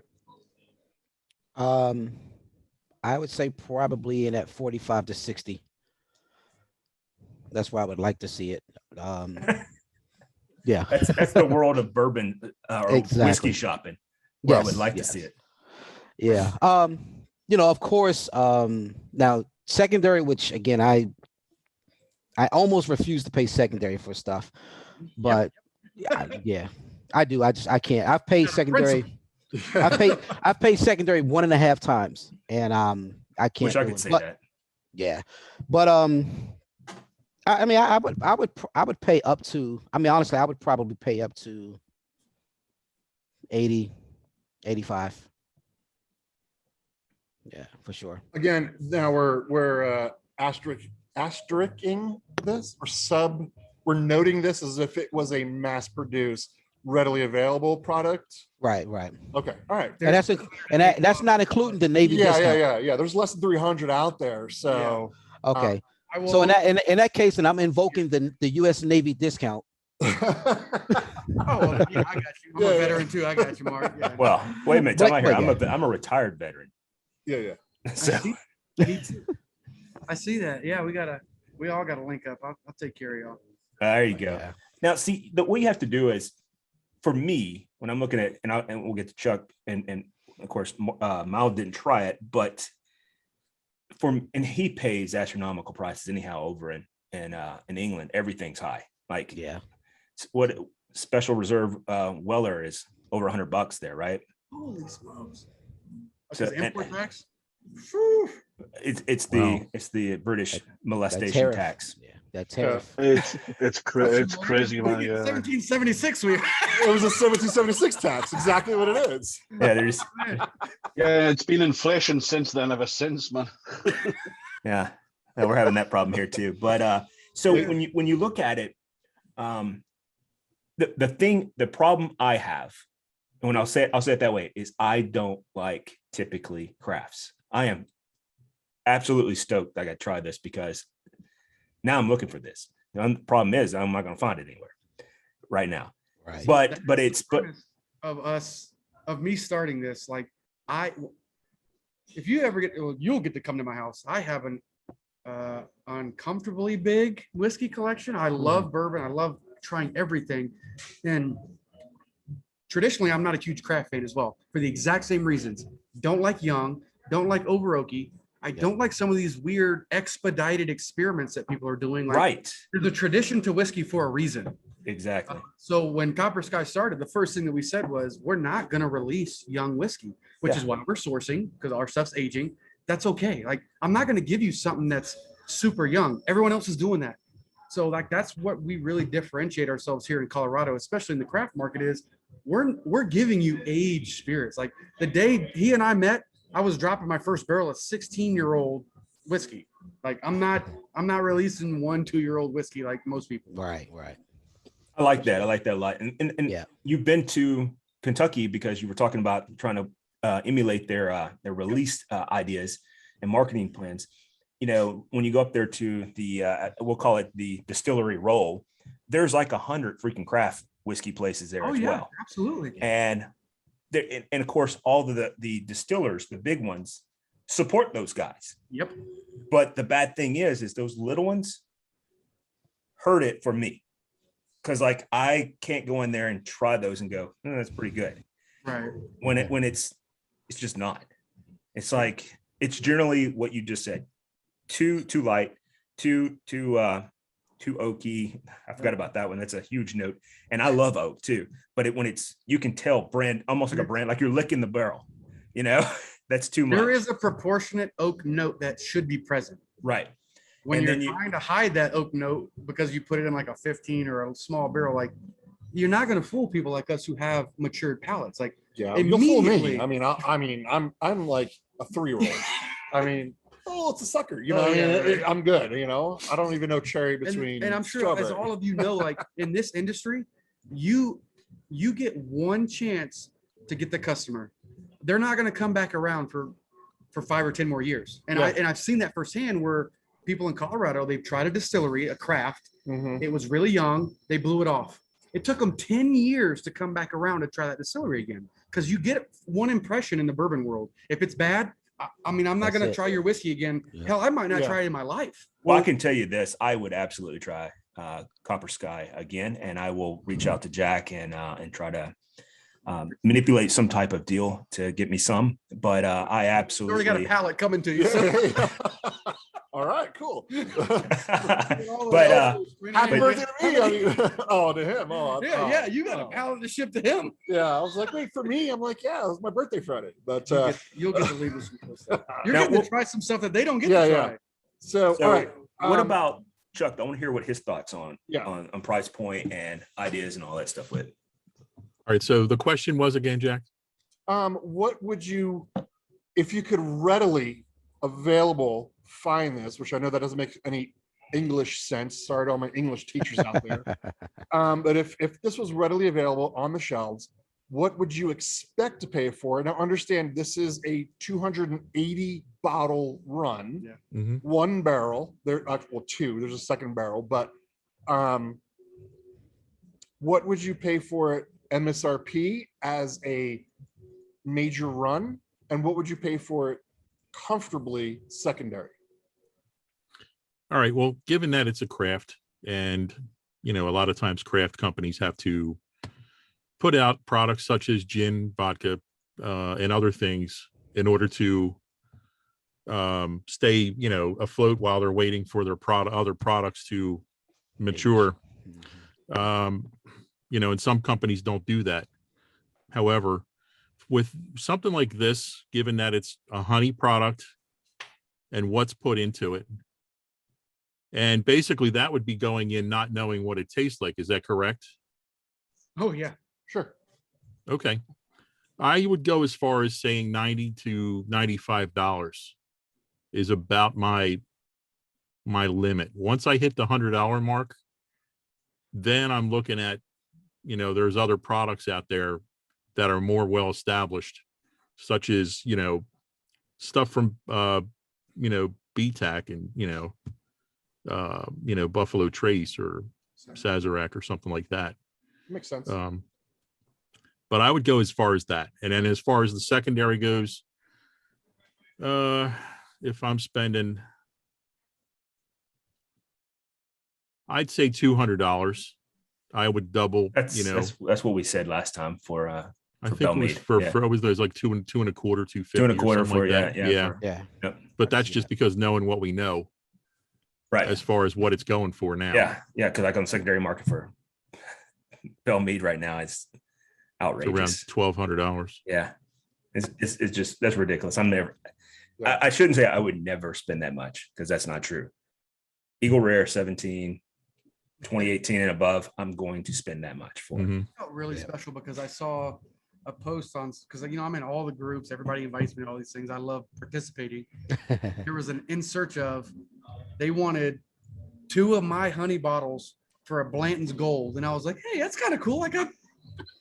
I would say probably in at 45 to 60. That's where I would like to see it. Yeah, that's the world of bourbon or Exactly. whiskey shopping, where I would Yes, like to yes. see it. Yeah. Of course, now secondary, which again, I almost refuse to pay secondary for stuff, but yeah, I do. I can't. I've paid secondary. I've paid secondary 1.5 times, and I can't. Wish I do could it. say But, that. yeah, but I would pay up to. I mean, honestly, I would probably pay up to 80, 85. Yeah, for sure. Again, now we're asterixing this or we're noting this as if it was a mass produced, readily available product. Right. Okay. All right. And that's not including the Navy discount. Yeah. There's less than 300 out there. So Okay. I will, So in that case, and I'm invoking the U.S. Navy discount. oh, well, yeah, I got you. I'm a veteran too. I got you, Mark. Yeah. Well, wait a minute. Tell me here. Wait, I'm a retired veteran. yeah. So Me too. I see that. Yeah, we all gotta link up. I'll take care of y'all. there you go. Yeah. Now, see, what you have to do is, for me, when I'm looking at, and we'll get to Chuck, and of course, Mal didn't try it, but and he pays astronomical prices anyhow over in England. Everything's high. Like, Yeah. what special reserve Weller is over $100 there, right? Holy smokes! So Because import and tax. Phew. it's Wow. the British That molestation tariff. tax. Yeah, that tariff. It's crazy, man. Yeah. 1776. We. It was a 1776 tax. Exactly what it is. Yeah, there's Yeah, it's been inflation since then, ever since, man. yeah, we're having that problem here too. But so when you look at it, the problem I have, and when I'll say it that way, is I don't like typically crafts. I am absolutely stoked I got to try this because now I'm looking for this. The problem is I'm not going to find it anywhere right now. Right. But of me starting this, like if you ever you'll get to come to my house. I have an uncomfortably big whiskey collection. I love bourbon. I love trying everything. And traditionally, I'm not a huge craft fan as well for the exact same reasons. Don't like young, don't like over oaky. I don't like some of these weird expedited experiments that people are doing. Like, right. there's a tradition to whiskey for a reason. Exactly. So when Copper Sky started, the first thing that we said was, we're not going to release young whiskey, which is why we're sourcing, because our stuff's aging. That's okay. Like, I'm not going to give you something that's super young. Everyone else is doing that. So like, that's what we really differentiate ourselves here in Colorado, especially in the craft market, is we're giving you aged spirits. Like the day he and I met, I was dropping my first barrel of 16-year-old whiskey. Like I'm not releasing 1-2-year-old whiskey like most people. Right. I like that. I like that a lot. And you've been to Kentucky because you were talking about trying to emulate their release ideas and marketing plans. You know, when you go up there to the we'll call it the Distillery Roll, there's like 100 freaking craft whiskey places there as well. Absolutely. And of course, all the distillers, the big ones, support those guys. Yep. But the bad thing is those little ones hurt it for me. Because like I can't go in there and try those and go, that's pretty good. Right. When it's just not. It's like it's generally what you just said. Too light, too oaky. I forgot about that one. That's a huge note. And I love oak too. But when you can tell brand, almost like a brand, like you're licking the barrel, you know, that's too much. There is a proportionate oak note that should be present. Right. When you're trying to hide that oak note because you put it in like a 15 or a small barrel, like you're not going to fool people like us who have matured palates. Like you'll fool me. I mean, I'm like a 3-year-old. I mean, it's a sucker. You know, I'm good. You know, I don't even know cherry between. And I'm sure, strawberry. as all of you know, like in this industry, you get one chance to get the customer. They're not going to come back around for 5 or 10 more years. And I've seen that firsthand where people in Colorado, they've tried a distillery, a craft. Mm-hmm. It was really young. They blew it off. It took them 10 years to come back around to try that distillery again. Because you get one impression in the bourbon world. If it's bad, I mean, I'm not going to try your whiskey again. Yeah. Hell, I might not try it in my life. Well, I can tell you this. I would absolutely try Copper Sky again. And I will reach out to Jack and try to manipulate some type of deal to get me some. But I absolutely. You already got a pallet coming to you. So. All right, cool. but happy birthday to me. I mean, to him. Yeah, you got a pallet to ship to him. Yeah, I was like, wait, for me, I'm like, yeah, it was my birthday Friday. But you'll get to leave with some stuff. You're getting to try some stuff that they don't get to try. Yeah. So all right. What about Chuck? I want to hear what his thoughts on price point and ideas and all that stuff with. All right. So the question was again, Jack. What would you, if you could readily available find this, which I know that doesn't make any English sense. Sorry to all my English teachers out there. But if this was readily available on the shelves, what would you expect to pay for it? Now, understand this is a 280 bottle run, one barrel. Two. There's a second barrel, but what would you pay for it MSRP as a major run, and what would you pay for it comfortably secondary? All right. Well, given that it's a craft, and a lot of times craft companies have to put out products such as gin, vodka, and other things in order to stay, afloat while they're waiting for their other products to mature. And some companies don't do that. However, with something like this, given that it's a honey product and what's put into it, and basically that would be going in not knowing what it tastes like. Is that correct? Oh yeah. Sure. Okay. I would go as far as saying $90 to $95 is about my limit. Once I hit the $100 mark, then I'm looking at, there's other products out there that are more well established, such as, stuff from BTAC and Buffalo Trace or Sazerac or something like that. Makes sense. But I would go as far as that. And then as far as the secondary goes, if I'm spending, I'd say $200. I would double, that's what we said last time for I think Bell it was Mead. for Yeah. it was there's like two and a quarter, 250. 2 1/4 for like that. yeah. Yeah. But that's just because knowing what we know Right. as far as what it's going for now. Yeah. Because like on the secondary market for Bell Mead right now, it's It's outrageous. around $1,200. Yeah. It's just, that's ridiculous. I'm never, Yeah. I shouldn't say I would never spend that much because that's not true. Eagle Rare 17, 2018 and above, I'm going to spend that much for. Mhm. Felt really special because I saw a post on, because I'm in all the groups, everybody invites me to all these things. I love participating. There was an in search of, they wanted 2 of my honey bottles for a Blanton's Gold, and I was like, hey, that's kind of cool. I got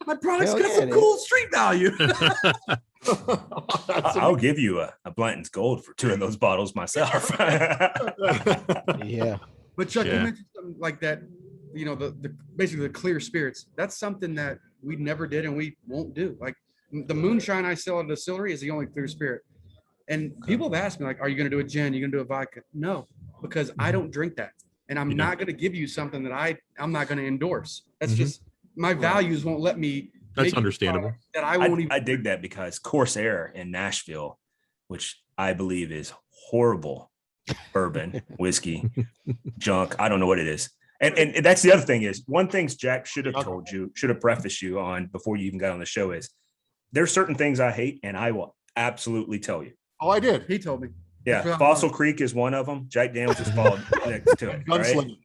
my product's Hell got yeah, some it cool street value. I'll give you a Blanton's Gold for 2 of those bottles myself. Yeah. But Chuck, you Yeah. mentioned something like that, the basically the clear spirits. That's something that we never did and we won't do. Like the moonshine I sell at the distillery is the only clear spirit. And people have asked me, like, are you going to do a gin? You going to do a vodka? No, because I don't drink that. And I'm You not going to give you something that I'm not going to endorse. That's Mhm. just, my values won't let me. That's make you a understandable. product that I won't even. I dig that because Corsair in Nashville, which I believe is horrible bourbon, whiskey, junk. I don't know what it is. And that's the other thing is one thing Jack should have told you, should have prefaced you on before you even got on the show is there's certain things I hate and I will absolutely tell you. Oh, I did. He told me. Yeah. That's what I Fossil want. Creek is one of them. Jack Daniels is followed next to it. Right? Gunslinger.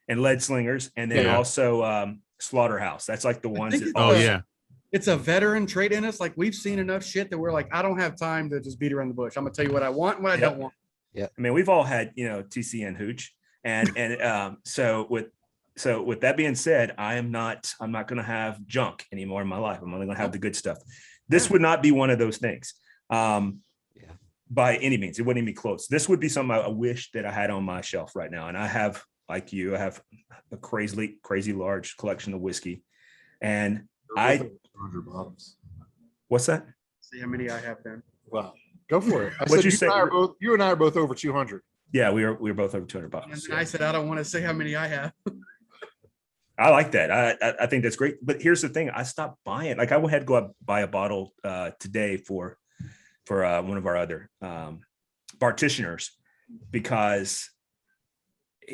And Lead Slingers. And then Yeah. also Slaughterhouse. That's like the ones think that it's- Oh always- yeah. It's a veteran trait in us. Like we've seen enough shit that we're like, I don't have time to just beat around the bush. I'm gonna tell you what I want and what I Yep. don't want. I mean, we've all had, TCN hooch. And so with that being said, I'm not going to have junk anymore in my life. I'm only going to have the good stuff. This would not be one of those things. By any means, it wouldn't even be close. This would be something I wish that I had on my shelf right now. And I have, like you, I have a crazy large collection of whiskey. And I, 100 bottles. what's that? See how many I have then. Wow. Go for it. What'd you say? You and I are both over 200. Yeah, we were both over 200 And bottles. then I said, I don't want to say how many I have. I like that. I think that's great. But here's the thing: I stopped buying. Like I went ahead and go out and buy a bottle today for one of our other partitioners because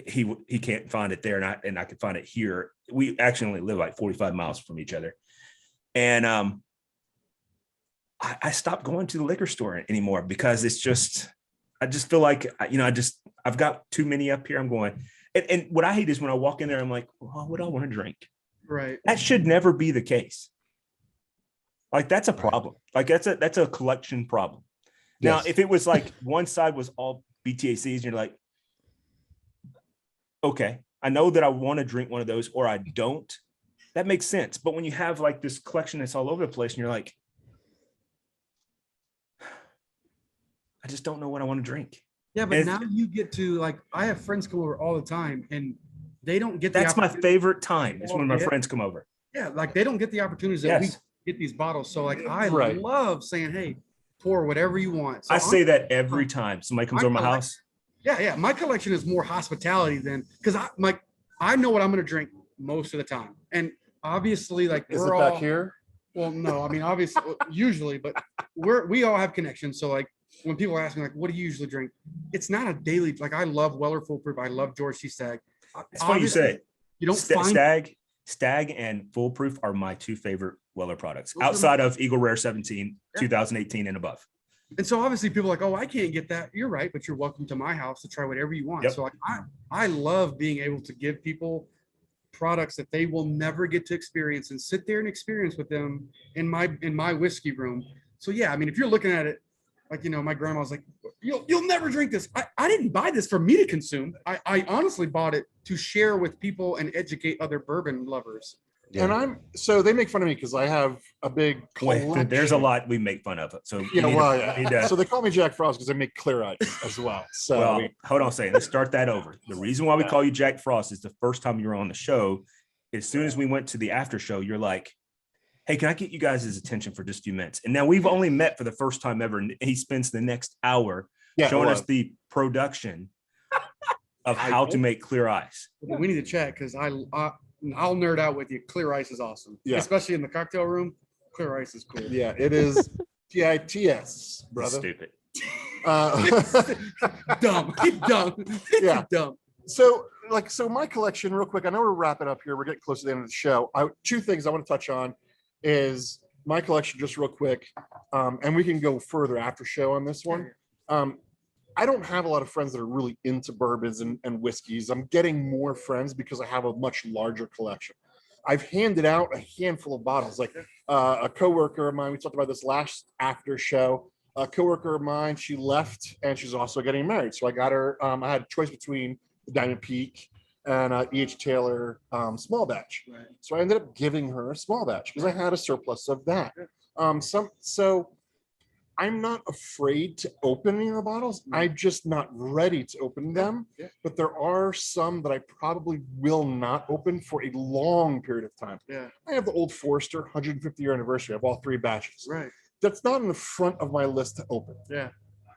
he can't find it there, and I can find it here. We actually only live like 45 miles from each other, and I stopped going to the liquor store anymore because it's just. I just feel like I've got too many up here. I'm going. And what I hate is when I walk in there, I'm like, well, what do I want to drink? Right. That should never be the case. Like that's a problem. Like that's a collection problem. Now, Yes. if it was like one side was all BTACs and you're like, okay, I know that I want to drink one of those or I don't, that makes sense. But when you have like this collection that's all over the place and you're like, I just don't know what I want to drink. Yeah, but And- now you get to like, I have friends come over all the time and they don't get That's my opportunity- favorite time is when my Yeah. friends come over. Yeah, like they don't get the opportunities that Yes. we get these bottles. So like I Right. love saying, hey, pour whatever you want. So I say that every time somebody comes I over my collect- house. Yeah. My collection is more hospitality than because I know what I'm gonna drink most of the time. And obviously, like Is it we're back all here? well, no, I mean obviously usually, but we all have connections. So like when people ask me like, what do you usually drink? It's not a daily, like I love Weller Foolproof. I love George C. Stagg. It's funny you Obviously, say you don't find Stag. Stag and Foolproof are my two favorite Weller products Those are outside of Eagle Rare 17, 2018 and above. And so obviously people are like, oh, I can't get that. You're right, but you're welcome to my house to try whatever you want. Yep. So like I love being able to give people products that they will never get to experience and sit there and experience with them in my whiskey room. So yeah, I mean, if you're looking at it, like, you know, my grandma was like, you'll never drink this. I didn't buy this for me to consume. I honestly bought it to share with people and educate other bourbon lovers. And so they make fun of me because I have a big collection. There's a lot we make fun of. So so they call me Jack Frost because I make clear ice as well. So well, hold on a second. Let's start that over. The reason why we call you Jack Frost is the first time you were on the show. As soon as we went to the after show, you're like, hey, can I get you guys' attention for just a few minutes? And now we've only met for the first time ever. And he spends the next hour showing us the production of how to make clear ice. We need to chat because I'll nerd out with you. Clear ice is awesome. Yeah. Especially in the cocktail room. Clear ice is cool. Yeah, it is TITS, brother. Stupid. Dumb. Yeah. Dumb. So my collection, real quick. I know we're wrapping up here. We're getting close to the end of the show. Two things I want to touch on is my collection, just real quick. And we can go further after show on this one. I don't have a lot of friends that are really into bourbons and whiskeys. I'm getting more friends because I have a much larger collection. I've handed out a handful of bottles. Like a coworker of mine, we talked about this last after show. A coworker of mine, she left and she's also getting married. So I got her, I had a choice between the Diamond Peak and E.H. Taylor small batch. Right. So I ended up giving her a small batch because I had a surplus of that. So I'm not afraid to open any of the bottles. I'm just not ready to open them. Yeah. But there are some that I probably will not open for a long period of time. Yeah. I have the Old Forester 150-year anniversary of all three batches. Right. That's not in the front of my list to open. Yeah.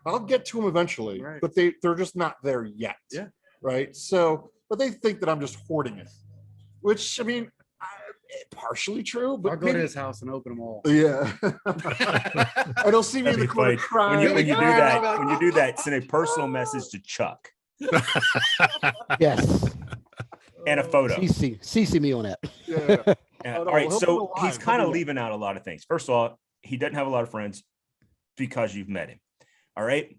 I'll get to them eventually, Right. but they're just not there yet. Yeah. Right. So, but they think that I'm just hoarding it, which I mean, partially true, but I'll go to his house and open them all. yeah. And he'll see me in That'd the be corner funny. crying. When you do that, send a personal message to Chuck Yes. and a photo. CC me on that. Yeah. Yeah. Oh, no, All right, he'll so put it he's live. kind He'll of do leaving out a lot of things. First of all, he doesn't have a lot of friends because you've met him. All right.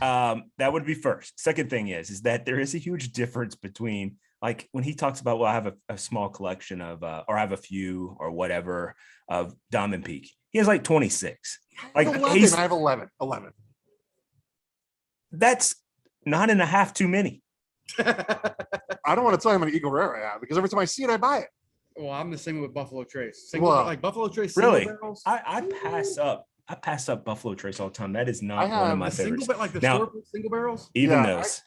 That would be first. Second thing is that there is a huge difference between, like, when he talks about, well, I have a small collection of, or I have a few or whatever of Diamond Peak. He has like 26. Like, 11. I have 11. That's 9.5 too many. I don't want to tell you how many Eagle Rare I have because every time I see it, I buy it. Well, I'm the same with Buffalo Trace. Well, Like Buffalo Trace. Single Really? barrels. I pass up Buffalo Trace all the time. That is not one of my The favorites. like the Now, store single barrels. Even Yeah, those.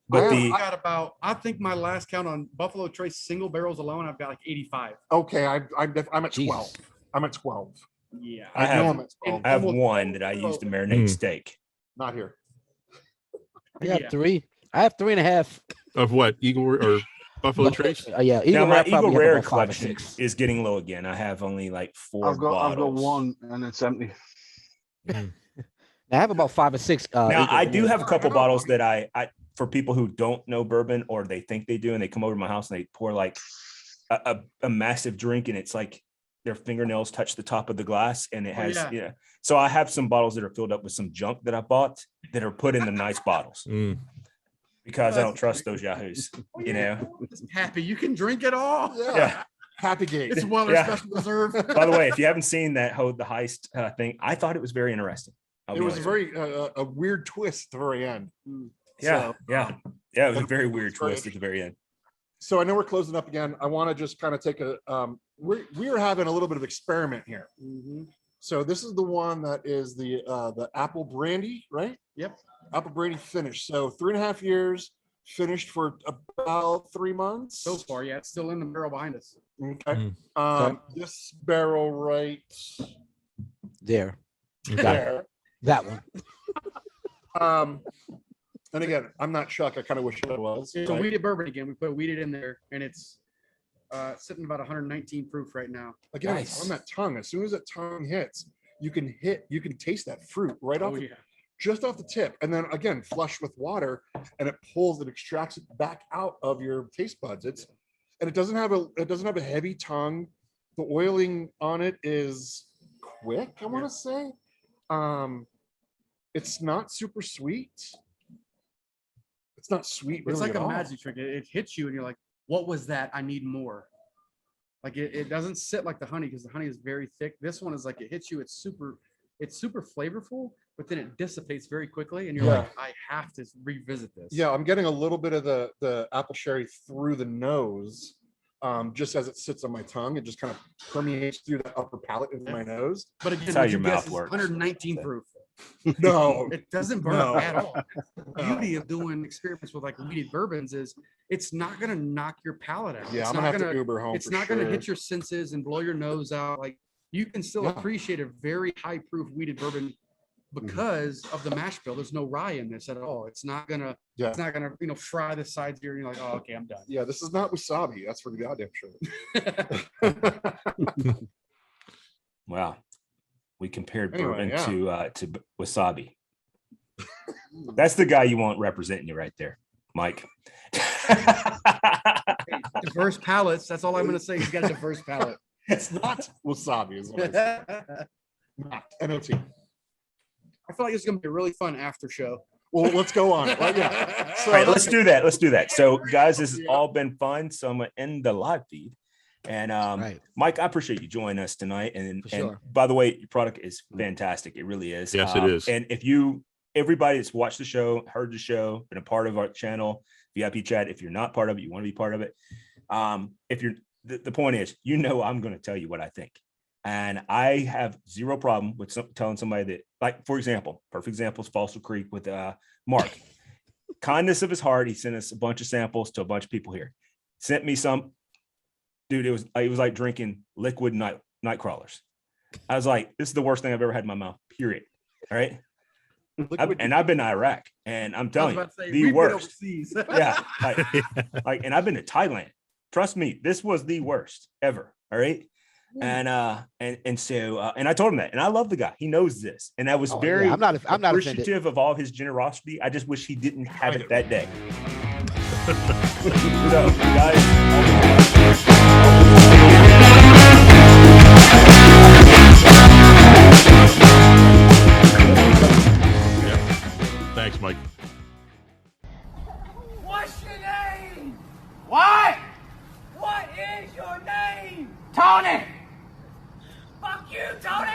But I got about, I think my last count on Buffalo Trace single barrels alone, I've got like 85. Okay, I'm at Jesus. 12. I'm at 12. Yeah. I know have I'm at 12. I have one that I use to marinate steak. Not here. I have Yeah. 3. I have 3.5. Of what? Eagle or Buffalo Trace? Yeah, Now my Rare probably Eagle have Rare about 5 or collection 6. is getting low again. I have only like 4 I've got bottles. one and it's empty. I have about 5 or 6. Now Eagle I do Rare. have a couple bottles that I for people who don't know bourbon or they think they do, and they come over to my house and they pour like a massive drink, and it's like their fingernails touch the top of the glass, and it has yeah. So I have some bottles that are filled up with some junk that I bought that are put in the nice bottles Mm. because I don't trust those yahoos. You know. Happy. You can drink it all. Yeah. Happy Gate. It's Weller Yeah. Special Reserve. By the way, if you haven't seen that the heist thing, I thought it was very interesting. I'll It be was honest. very a weird twist at the very end. Yeah, So, yeah. It was a very weird It's very twist at the very end. So I know we're closing up again. I want to just kind of take a we're having a little bit of experiment here. So this is the one that is the apple brandy, right? Yep. Apple brandy finish. So 3.5 years, finished for about 3 months. So far, yeah, it's still in the barrel behind us. Okay. Mhm. This barrel right There. there. That one. And again, I'm not Chuck. I kind of wish it was. So right? weeded bourbon again. We put weeded in there, and it's sitting about 119 proof right now. Again, Nice. it's on that tongue. As soon as that tongue hits, you can taste that fruit right off, Oh yeah. just off the tip, and then again, flush with water, and it pulls and extracts it back out of your taste buds. and it doesn't have a heavy tongue. The oiling on it is quick, I want to say. It's not super sweet. It's not sweet. It's Really like at a all. magic trick. It hits you and you're like, what was that? I need more. Like it doesn't sit like the honey because the honey is very thick. This one is like it hits you. It's super flavorful, but then it dissipates very quickly. And you're like, I have to revisit this. Yeah, I'm getting a little bit of the apple sherry through the nose, just as it sits on my tongue. It just kind of permeates through the upper palate into my nose. But again, That's how what your you guess mouth is works. 119 proof. No, It doesn't burn No. at all. The beauty of doing experiments with like weeded bourbons is it's not gonna knock your palate out. yeah, It's I'm not gonna have to Uber home. It's for not gonna sure. hit your senses and blow your nose out. Like you can still Yeah. appreciate a very high proof weeded bourbon because of the mash bill. There's no rye in this at all. It's not gonna fry the sides here and you're like, oh, okay, I'm done. Yeah, this is not wasabi. That's for goddamn sure. Wow. We compared Anyway, bourbon to wasabi. That's the guy you want representing you right there, Mike. Diverse palates. That's all I'm gonna say. He's got a diverse palate. It's not wasabi, is what I said. Not NOT. I feel like it's gonna be a really fun after show. Well, let's go on. Right, yeah. So All right, let's do that. So, guys, this has all been fun. So I'm gonna end the live feed. And Right. Mike, I appreciate you joining us tonight. And, For sure. by the way, your product is fantastic. It really is. Yes, it is. And if everybody that's watched the show, heard the show, been a part of our channel, VIP chat, if you're not part of it, you want to be part of it. If you're the point is, I'm going to tell you what I think. And I have zero problem with telling somebody that, like, for example, perfect example is Fossil Creek with Mark. Kindness of his heart, he sent us a bunch of samples to a bunch of people here. Sent me some. Dude, it was like drinking liquid night crawlers. I was like, this is the worst thing I've ever had in my mouth, period. All right. I've been to Iraq, and I'm telling you, the worst. Yeah. And I've been to Thailand. Trust me, this was the worst ever. All right. And so I told him that, and I love the guy. He knows this, and I was very I'm not offended. appreciative of all of his generosity. I just wish he didn't have it that day. So, Thanks, Mike. What's your name? What? What is your name? Tony! Fuck you, Tony!